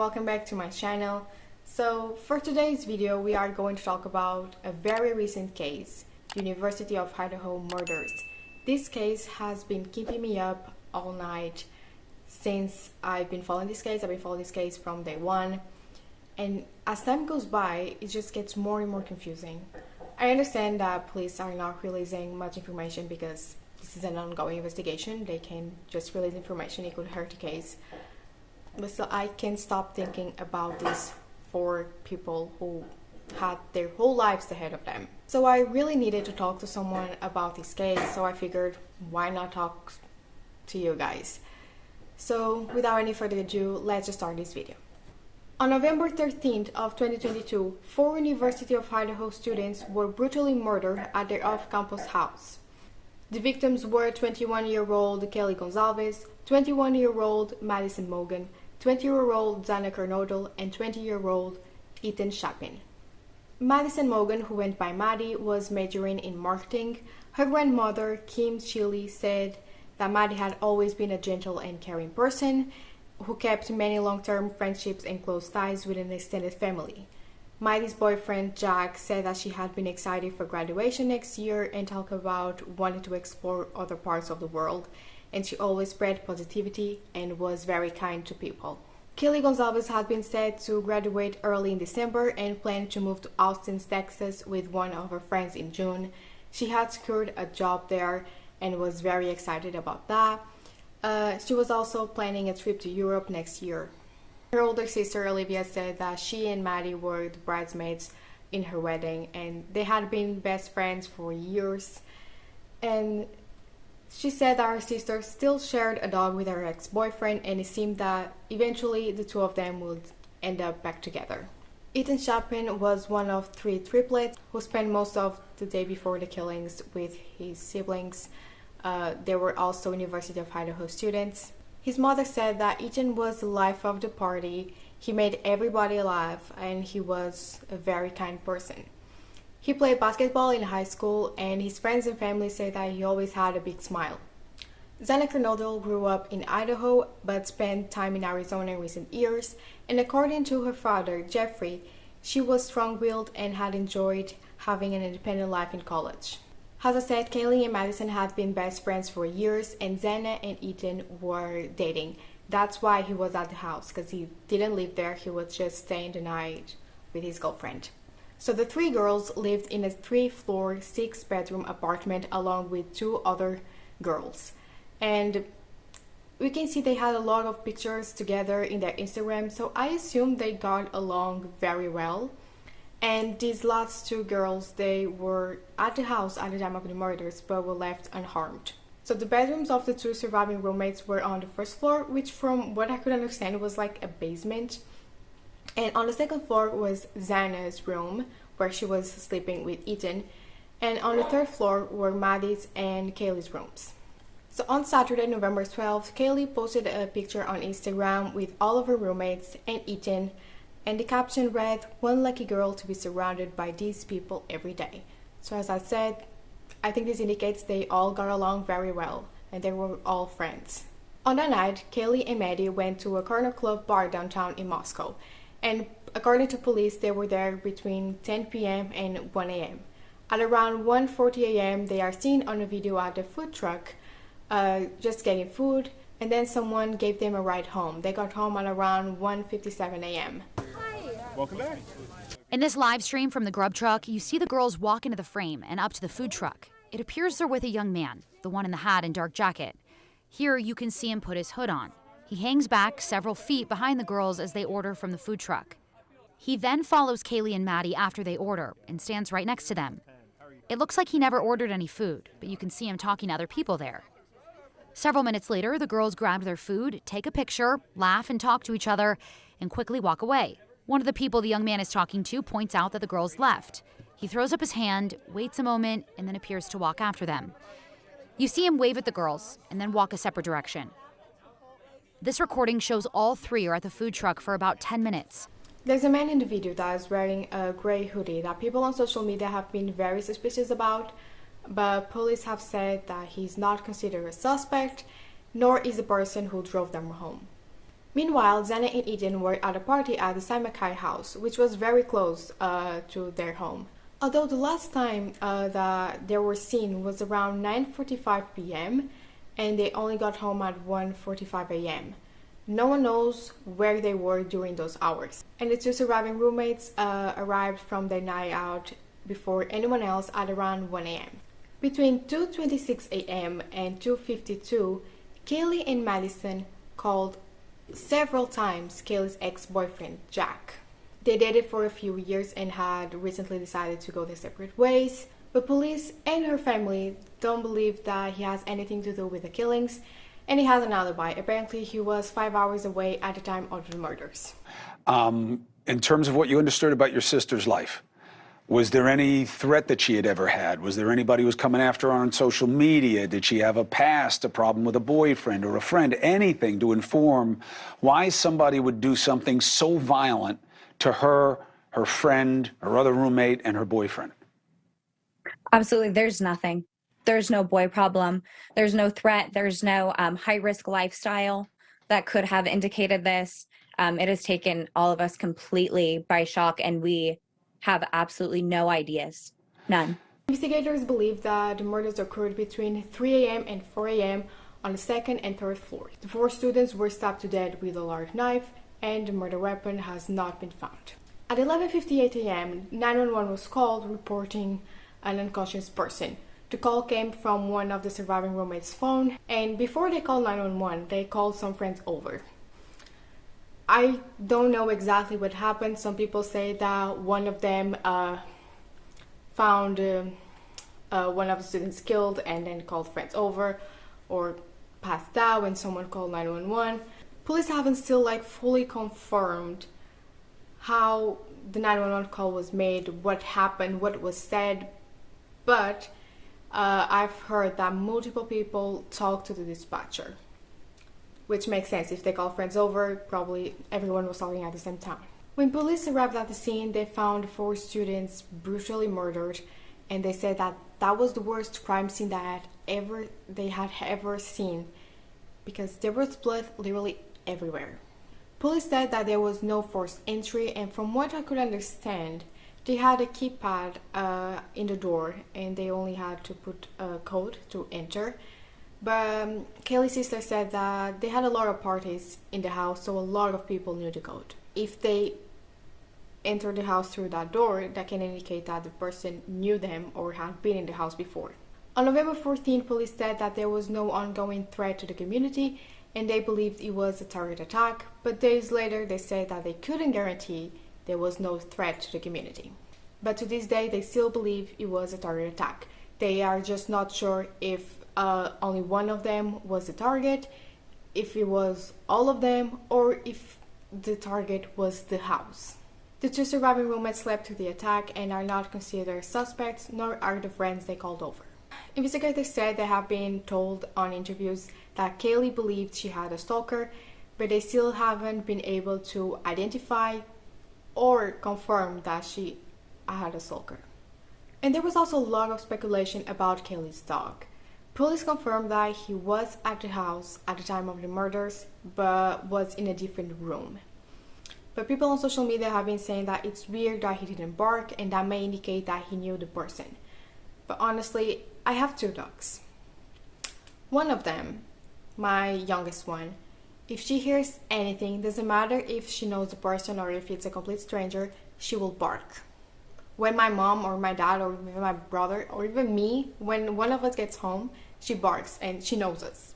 welcome back to my channel. So for today's video we are going to talk about a very recent case, University of Idaho murders. This case has been keeping me up all night since I've been following this case. I've been following this case from day one, and as time goes by it just gets more and more confusing. I understand that police are not releasing much information because this is an ongoing investigation. They can just release information, it could hurt the case. But still, I can't stop thinking about these 4 people who had their whole lives ahead of them. So I really needed to talk to someone about this case, so I figured why not talk to you guys. So without any further ado, let's just start this video. On November 13th of 2022, 4 University of Idaho students were brutally murdered at their off-campus house. The victims were 21-year-old Kaylee Goncalves, 21-year-old Madison Mogen, 20-year-old Xana Kernodle, and 20-year-old Chapin. Madison Mogen, who went by Maddie, was majoring in marketing. Her grandmother, Kim Chili, said that Maddie had always been a gentle and caring person who kept many long-term friendships and close ties with an extended family. Maddie's boyfriend, Jack, said that she had been excited for graduation next year and talked about wanting to explore other parts of the world, and she always spread positivity and was very kind to people. Kaylee Goncalves had been set to graduate early in December and planned to move to Austin, Texas with one of her friends in June. She had secured a job there and was very excited about that. She was also planning a trip to Europe next year. Her older sister Olivia said that she and Maddie were the bridesmaids in her wedding and they had been best friends for years. And she said that her sister still shared a dog with her ex-boyfriend, and it seemed that eventually the two of them would end up back together. Chapin was one of 3 triplets who spent most of the day before the killings with his siblings. They were also University of Idaho students. His mother said that Ethan was the life of the party. He made everybody laugh and he was a very kind person. He played basketball in high school and his friends and family say that he always had a big smile. Xana Kernodle grew up in Idaho but spent time in Arizona in recent years, and according to her father, Jeffrey, she was strong-willed and had enjoyed having an independent life in college. As I said, Kaylee and Madison had been best friends for years, and Xana and Ethan were dating. That's why he was at the house, because he didn't live there, he was just staying the night with his girlfriend. So the 3 girls lived in a 3-floor, 6-bedroom apartment along with 2 other girls. And we can see they had a lot of pictures together in their Instagram, so I assume they got along very well. And these last 2 girls, they were at the house at the time of the murders but were left unharmed. So the bedrooms of the 2 surviving roommates were on the 1st floor, which from what I could understand was like a basement. And on the 2nd floor was Xana's room, where she was sleeping with Ethan. And on the 3rd floor were Maddie's and Kaylee's rooms. So on Saturday, November 12th, Kaylee posted a picture on Instagram with all of her roommates and Ethan. And the caption read, "One lucky girl to be surrounded by these people every day." So as I said, I think this indicates they all got along very well and they were all friends. On that night, Kaylee and Maddie went to a Kernodle bar downtown in Moscow. And according to police, they were there between 10 p.m. and 1 a.m. At around 1:40 a.m., they are seen on a video at the food truck just getting food, and then someone gave them a ride home. They got home at around 1:57 a.m. Welcome back. In this live stream from the grub truck, you see the girls walk into the frame and up to the food truck. It appears they're with a young man, the one in the hat and dark jacket. Here you can see him put his hood on. He hangs back several feet behind the girls as they order from the food truck. He then follows Kaylee and Maddie after they order and stands right next to them. It looks like he never ordered any food, but you can see him talking to other people there. Several minutes later, the girls grab their food, take a picture, laugh and talk to each other, and quickly walk away. One of the people the young man is talking to points out that the girls left. He throws up his hand, waits a moment, and then appears to walk after them. You see him wave at the girls and then walk a separate direction. This recording shows all 3 are at the food truck for about 10 minutes. There's a man in the video that is wearing a gray hoodie that people on social media have been very suspicious about, but police have said that he's not considered a suspect, nor is the person who drove them home. Meanwhile, Xana and Ethan were at a party at the Samakai house, which was very close to their home. Although the last time that they were seen was around 9:45 p.m. and they only got home at 1:45 a.m. No one knows where they were during those hours. And the two surviving roommates arrived from their night out before anyone else at around 1 a.m. Between 2:26 a.m. and 2:52, Kaylee and Madison called several times Kaylee's ex-boyfriend, Jack. They dated for a few years and had recently decided to go their separate ways, but police and her family don't believe that he has anything to do with the killings, and he has an alibi. Apparently, he was 5 hours away at the time of the murders. In terms of what you understood about your sister's life, was there any threat that she had ever had? Was there anybody who was coming after her on social media? Did she have a past, a problem with a boyfriend or a friend? Anything to inform why somebody would do something so violent to her, her friend, her other roommate, and her boyfriend? Absolutely. There's nothing. There's no boy problem. There's no threat. There's no high-risk lifestyle that could have indicated this. It has taken all of us completely by shock, and we have absolutely no ideas. None. Investigators believe that the murders occurred between 3 a.m. and 4 a.m. on the second and third floors. The four students were stabbed to death with a large knife, and the murder weapon has not been found. At 11:58 a.m., 911 was called reporting an unconscious person. The call came from one of the surviving roommates' phone, and before they called 911, they called some friends over. I don't know exactly what happened. Some people say that one of them found one of the students killed and then called friends over, or passed out when someone called 911. Police haven't still fully confirmed how the 911 call was made, what happened, what was said, but I've heard that multiple people talked to the dispatcher, which makes sense. If they call friends over, probably everyone was talking at the same time. When police arrived at the scene, they found 4 students brutally murdered, and they said that that was the worst crime scene that they had ever seen, because there was blood literally everywhere. Police said that there was no forced entry, and from what I could understand, they had a keypad in the door, and they only had to put a code to enter. But Kaylee's sister said that they had a lot of parties in the house, so a lot of people knew the code. If they entered the house through that door, that can indicate that the person knew them or had been in the house before. On November 14, police said that there was no ongoing threat to the community, and they believed it was a target attack, but days later they said that they couldn't guarantee there was no threat to the community. But to this day, they still believe it was a target attack. They are just not sure if only one of them was the target, if it was all of them, or if the target was the house. The 2 surviving roommates slept through the attack and are not considered suspects, nor are the friends they called over. Investigators said they have been told on interviews that Kaylee believed she had a stalker, but they still haven't been able to identify or confirm that she had a stalker. And there was also a lot of speculation about Kaylee's dog. Police confirmed that he was at the house at the time of the murders, but was in a different room. But people on social media have been saying that it's weird that he didn't bark, and that may indicate that he knew the person. But honestly, I have 2 dogs. One of them, my youngest one, if she hears anything, doesn't matter if she knows the person or if it's a complete stranger, she will bark. When my mom or my dad or even my brother or even me, when one of us gets home, she barks and she knows us.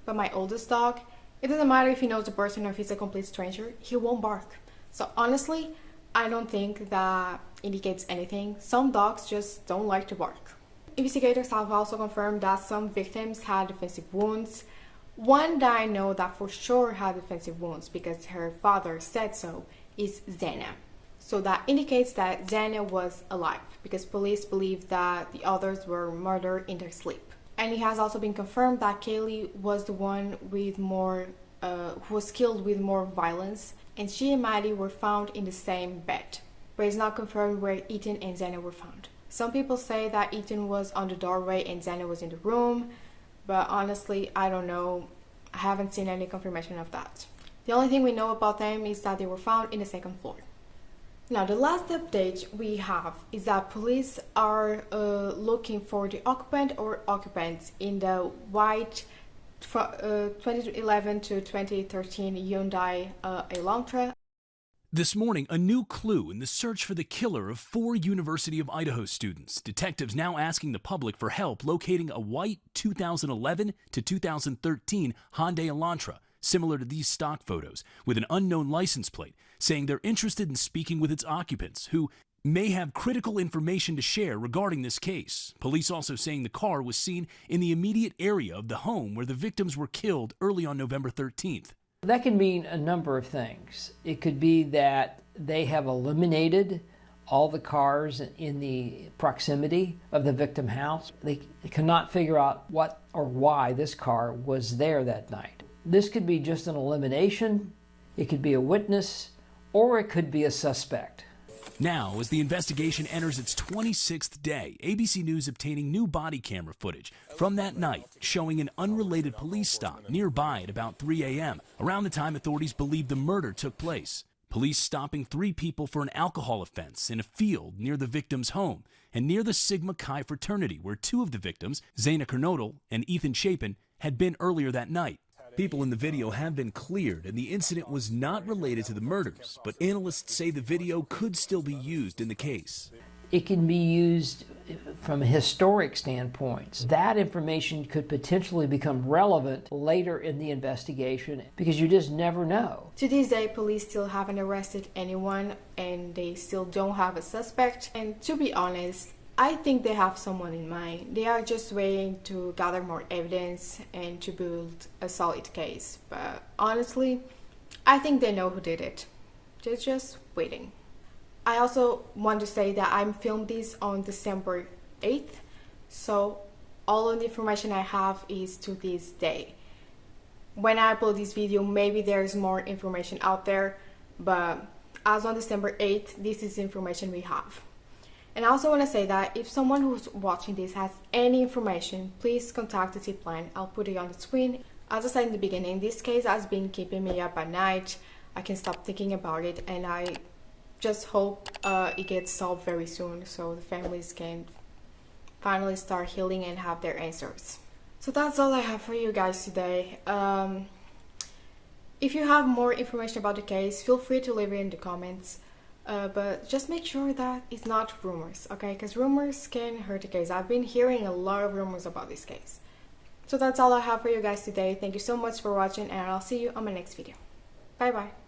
But my oldest dog, it doesn't matter if he knows the person or if he's a complete stranger, he won't bark. So honestly, I don't think that indicates anything. Some dogs just don't like to bark. Investigators have also confirmed that some victims had defensive wounds. One that I know that for sure had defensive wounds because her father said so is Xana. So that indicates that Xana was alive, because police believe that the others were murdered in their sleep. And it has also been confirmed that Kaylee was the one with more, who was killed with more violence, and she and Maddie were found in the same bed. But it's not confirmed where Ethan and Xana were found. Some people say that Ethan was on the doorway and Xana was in the room, but honestly, I don't know. I haven't seen any confirmation of that. The only thing we know about them is that they were found in the second floor. Now, the last update we have is that police are looking for the occupant or occupants in the white 2011 to 2013 Hyundai Elantra. This morning, a new clue in the search for the killer of 4 University of Idaho students. Detectives now asking the public for help locating a white 2011 to 2013 Hyundai Elantra, similar to these stock photos, with an unknown license plate, saying they're interested in speaking with its occupants, who may have critical information to share regarding this case. Police also saying the car was seen in the immediate area of the home where the victims were killed early on November 13th. That can mean a number of things. It could be that they have eliminated all the cars in the proximity of the victim house. They cannot figure out what or why this car was there that night. This could be just an elimination, it could be a witness, or it could be a suspect. Now, as the investigation enters its 26th day, ABC News obtaining new body camera footage from that night showing an unrelated police stop nearby at about 3 a.m., around the time authorities believe the murder took place. Police stopping 3 people for an alcohol offense in a field near the victim's home and near the Sigma Chi fraternity, where 2 of the victims, Xana Kernodle and Ethan Chapin, had been earlier that night. People in the video have been cleared and the incident was not related to the murders, but analysts say the video could still be used in the case. It can be used from a historic standpoint. That information could potentially become relevant later in the investigation because you just never know. To this day, police still haven't arrested anyone and they still don't have a suspect. And to be honest, I think they have someone in mind. They are just waiting to gather more evidence and to build a solid case. But honestly, I think they know who did it. They're just waiting. I also want to say that I'm filmed this on December 8th, so all of the information I have is to this day. When I upload this video, maybe there's more information out there, but as on December 8th, this is the information we have. And I also want to say that if someone who's watching this has any information, please contact the tipline. I'll put it on the screen. As I said in the beginning, this case has been keeping me up at night. I can't stop thinking about it, and I just hope it gets solved very soon so the families can finally start healing and have their answers. So that's all I have for you guys today. If you have more information about the case, feel free to leave it in the comments. But just make sure that it's not rumors, okay? Because rumors can hurt the case. I've been hearing a lot of rumors about this case. So that's all I have for you guys today. Thank you so much for watching, and I'll see you on my next video. Bye bye.